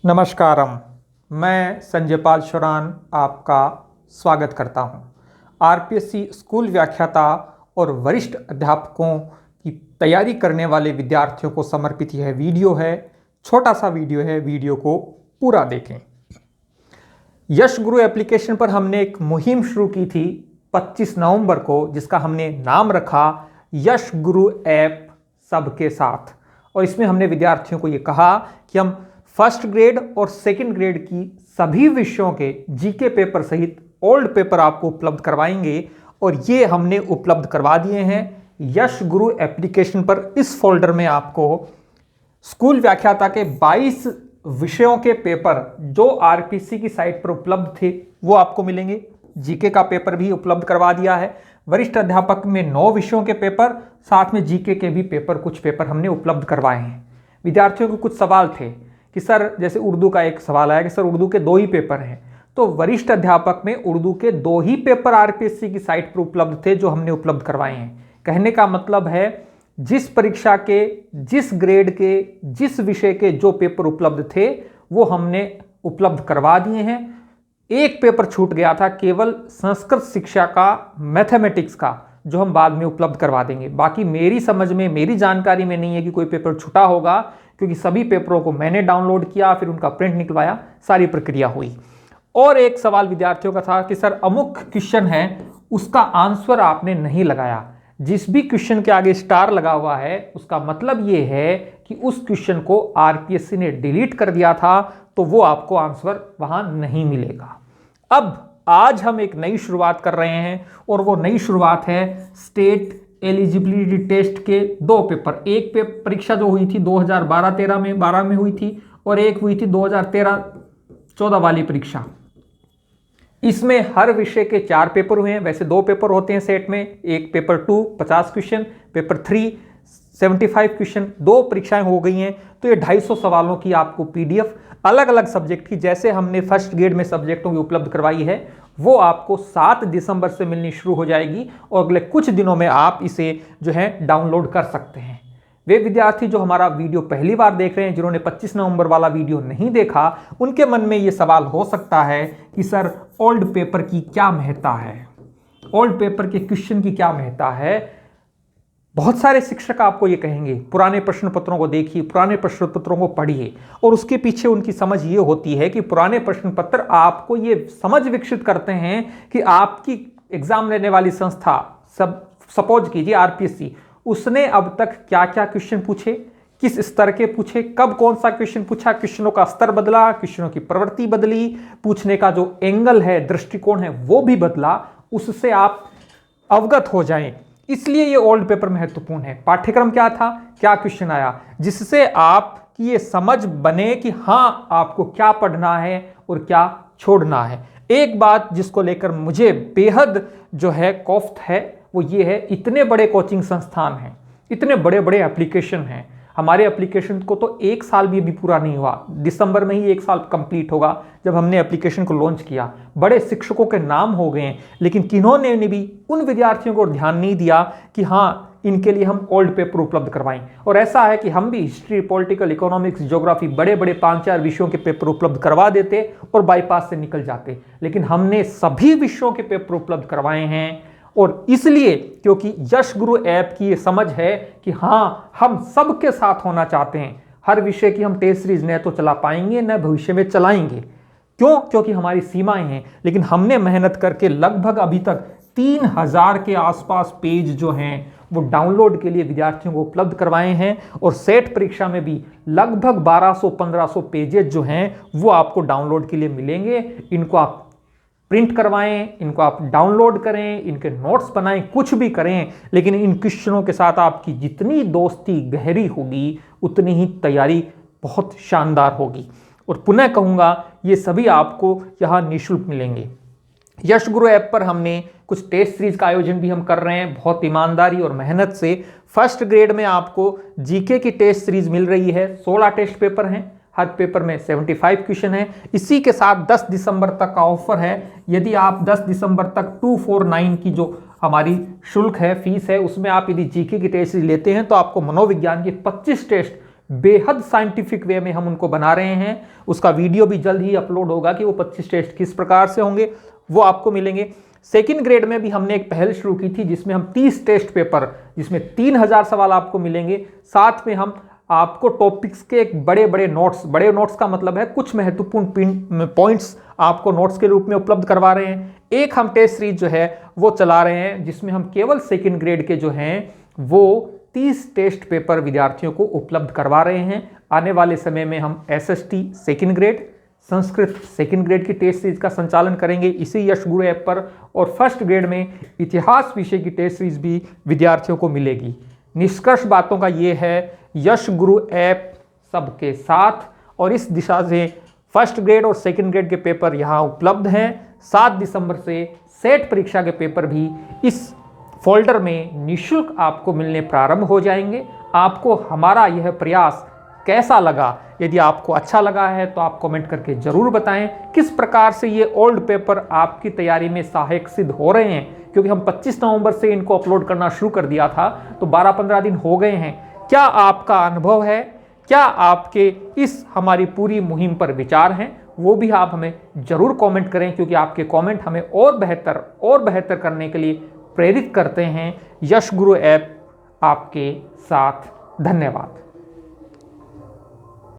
नमस्कारम। मैं संजय पाल शोरान आपका स्वागत करता हूं। आरपीएससी स्कूल व्याख्याता और वरिष्ठ अध्यापकों की तैयारी करने वाले विद्यार्थियों को समर्पित यह वीडियो है। छोटा सा वीडियो है, वीडियो को पूरा देखें। यश गुरु एप्लीकेशन पर हमने एक मुहिम शुरू की थी 25 नवंबर को, जिसका हमने नाम रखा यश गुरु ऐप सबके साथ। और इसमें हमने विद्यार्थियों को यह कहा कि हम फर्स्ट ग्रेड और सेकंड ग्रेड की सभी विषयों के जीके पेपर सहित ओल्ड पेपर आपको उपलब्ध करवाएंगे। और ये हमने उपलब्ध करवा दिए हैं यश गुरु एप्लीकेशन पर। इस फोल्डर में आपको स्कूल व्याख्याता के 22 विषयों के पेपर जो आरपीएससी की साइट पर उपलब्ध थे वो आपको मिलेंगे। जीके का पेपर भी उपलब्ध करवा दिया है। वरिष्ठ अध्यापक में 9 विषयों के पेपर, साथ में जीके के भी पेपर, कुछ पेपर हमने उपलब्ध करवाए हैं। विद्यार्थियों को कुछ सवाल थे कि सर, जैसे उर्दू का एक सवाल आया कि सर उर्दू के 2 ही पेपर हैं, तो वरिष्ठ अध्यापक में उर्दू के 2 ही पेपर आरपीएससी की साइट पर उपलब्ध थे जो हमने उपलब्ध करवाए हैं। कहने का मतलब है जिस परीक्षा के, जिस ग्रेड के, जिस विषय के जो पेपर उपलब्ध थे वो हमने उपलब्ध करवा दिए हैं। एक पेपर छूट गया था, केवल संस्कृत शिक्षा का, मैथमेटिक्स का, जो हम बाद में उपलब्ध करवा देंगे। बाकी मेरी समझ में, मेरी जानकारी में नहीं है कि कोई पेपर छूटा होगा, क्योंकि सभी पेपरों को मैंने डाउनलोड किया, फिर उनका प्रिंट निकलवाया, सारी प्रक्रिया हुई। और एक सवाल विद्यार्थियों का था कि सर अमुक क्वेश्चन है, उसका आंसर आपने नहीं लगाया। जिस भी क्वेश्चन के आगे स्टार लगा हुआ है उसका मतलब ये है कि उस क्वेश्चन को आरपीएससी ने डिलीट कर दिया था, तो वो आपको आंसर वहां नहीं मिलेगा। अब आज हम एक नई शुरुआत कर रहे हैं और वो नई शुरुआत है स्टेट एलिजिबिलिटी टेस्ट के 2 पेपर। एक परीक्षा जो हुई थी 2012-13 में, 12 में हुई थी, और एक हुई थी 2013-14 वाली परीक्षा। इसमें हर विषय के 4 पेपर हुए हैं। वैसे 2 पेपर होते हैं सेट में, एक पेपर 2 50 क्वेश्चन, पेपर 3 75 क्वेश्चन। 2 परीक्षाएं हो गई हैं, तो ये 250 सवालों की आपको पीडीएफ अलग अलग सब्जेक्ट की, जैसे हमने फर्स्ट ग्रेड में सब्जेक्टों की उपलब्ध करवाई है, वो आपको 7 दिसंबर से मिलनी शुरू हो जाएगी। और अगले कुछ दिनों में आप इसे जो है डाउनलोड कर सकते हैं। वे विद्यार्थी जो हमारा वीडियो पहली बार देख रहे हैं, जिन्होंने 25 नवंबर वाला वीडियो नहीं देखा, उनके मन में ये सवाल हो सकता है कि सर ओल्ड पेपर की क्या महत्ता है, ओल्ड पेपर के क्वेश्चन की क्या महत्ता है। बहुत सारे शिक्षक आपको ये कहेंगे पुराने प्रश्न पत्रों को देखिए, पुराने प्रश्न पत्रों को पढ़िए, और उसके पीछे उनकी समझ ये होती है कि पुराने प्रश्न पत्र आपको ये समझ विकसित करते हैं कि आपकी एग्जाम लेने वाली संस्था, सब सपोज कीजिए आरपीएससी, उसने अब तक क्या क्या क्वेश्चन पूछे, किस स्तर के पूछे, कब कौन सा क्वेश्चन पूछा, क्वेश्चनों का स्तर बदला, क्वेश्चनों की प्रवृत्ति बदली, पूछने का जो एंगल है, दृष्टिकोण है, वो भी बदला। उससे आप अवगत हो जाएं। इसलिए ये ओल्ड पेपर महत्वपूर्ण है। पाठ्यक्रम क्या था, क्या क्वेश्चन आया, जिससे आपकी ये समझ बने कि हाँ आपको क्या पढ़ना है और क्या छोड़ना है। एक बात जिसको लेकर मुझे बेहद जो है कौफ्त है, वो ये है, इतने बड़े कोचिंग संस्थान हैं, इतने बड़े बड़े एप्लीकेशन हैं। हमारे एप्लीकेशन को तो 1 साल भी अभी पूरा नहीं हुआ, दिसंबर में ही 1 साल कंप्लीट होगा जब हमने एप्लीकेशन को लॉन्च किया। बड़े शिक्षकों के नाम हो गए हैं, लेकिन किन्होंने ने भी उन विद्यार्थियों को ध्यान नहीं दिया कि हाँ इनके लिए हम ओल्ड पेपर उपलब्ध करवाएं। और ऐसा है कि हम भी हिस्ट्री, पॉलिटिकल, इकोनॉमिक्स, ज्योग्राफी, बड़े बड़े 5-4 विषयों के पेपर उपलब्ध करवा देते और बाईपास से निकल जाते, लेकिन हमने सभी विषयों के पेपर उपलब्ध करवाए हैं। और इसलिए क्योंकि यश गुरु ऐप की ये समझ है कि हाँ हम सबके साथ होना चाहते हैं। हर विषय की हम टेस्ट सीरीज न तो चला पाएंगे, न भविष्य में चलाएंगे। क्यों? क्योंकि हमारी सीमाएं हैं। लेकिन हमने मेहनत करके लगभग अभी तक 3000 के आसपास पेज जो हैं वो डाउनलोड के लिए विद्यार्थियों को उपलब्ध करवाए हैं। और सेट परीक्षा में भी लगभग 1200-1500 पेजेज जो हैं वो आपको डाउनलोड के लिए मिलेंगे। इनको आप प्रिंट करवाएं, इनको आप डाउनलोड करें, इनके नोट्स बनाएं, कुछ भी करें, लेकिन इन क्वेश्चनों के साथ आपकी जितनी दोस्ती गहरी होगी उतनी ही तैयारी बहुत शानदार होगी। और पुनः कहूँगा, ये सभी आपको यहाँ निःशुल्क मिलेंगे। यश गुरु ऐप पर हमने कुछ टेस्ट सीरीज का आयोजन भी हम कर रहे हैं, बहुत ईमानदारी और मेहनत से। फर्स्ट ग्रेड में आपको जीके की टेस्ट सीरीज मिल रही है, 16 टेस्ट पेपर हैं, हर पेपर में 75 क्वेश्चन है। इसी के साथ 10 दिसंबर तक का ऑफर है। यदि आप 10 दिसंबर तक 249 की जो हमारी शुल्क है, फीस है, उसमें आप यदि जीके की टेस्ट सीरीज लेते हैं तो आपको मनोविज्ञान की 25 टेस्ट बेहद साइंटिफिक वे में हम उनको बना रहे हैं। उसका वीडियो भी जल्द ही अपलोड होगा कि वो 25 टेस्ट किस प्रकार से होंगे, वो आपको मिलेंगे। सेकेंड ग्रेड में भी हमने एक पहल शुरू की थी जिसमें हम 30 टेस्ट पेपर, जिसमें 3000 सवाल आपको मिलेंगे। साथ में हम आपको टॉपिक्स के एक बड़े नोट्स का मतलब है कुछ महत्वपूर्ण पॉइंट्स आपको नोट्स के रूप में उपलब्ध करवा रहे हैं। एक हम टेस्ट सीरीज जो है वो चला रहे हैं जिसमें हम केवल सेकेंड ग्रेड के जो हैं वो 30 टेस्ट पेपर विद्यार्थियों को उपलब्ध करवा रहे हैं। आने वाले समय में हम SST second grade, Sanskrit second grade की टेस्ट सीरीज का संचालन करेंगे इसी यश गुरु ऐप पर, और फर्स्ट ग्रेड में इतिहास विषय की टेस्ट सीरीज भी विद्यार्थियों को मिलेगी। निष्कर्ष बातों का ये है, यश गुरु ऐप सबके साथ, और इस दिशा से फर्स्ट ग्रेड और सेकेंड ग्रेड के पेपर यहाँ उपलब्ध हैं। 7 दिसंबर से सेट परीक्षा के पेपर भी इस फोल्डर में निःशुल्क आपको मिलने प्रारंभ हो जाएंगे। आपको हमारा यह प्रयास कैसा लगा? यदि आपको अच्छा लगा है तो आप कमेंट करके जरूर बताएं किस प्रकार से ये ओल्ड पेपर आपकी तैयारी में सहायक सिद्ध हो रहे हैं, क्योंकि हम 25 नवंबर से इनको अपलोड करना शुरू कर दिया था, तो 12-15 दिन हो गए हैं। क्या आपका अनुभव है? क्या आपके इस हमारी पूरी मुहिम पर विचार हैं? वो भी आप हमें जरूर कमेंट करें, क्योंकि आपके कमेंट हमें और बेहतर करने के लिए प्रेरित करते हैं। यश गुरु ऐप आपके साथ। धन्यवाद।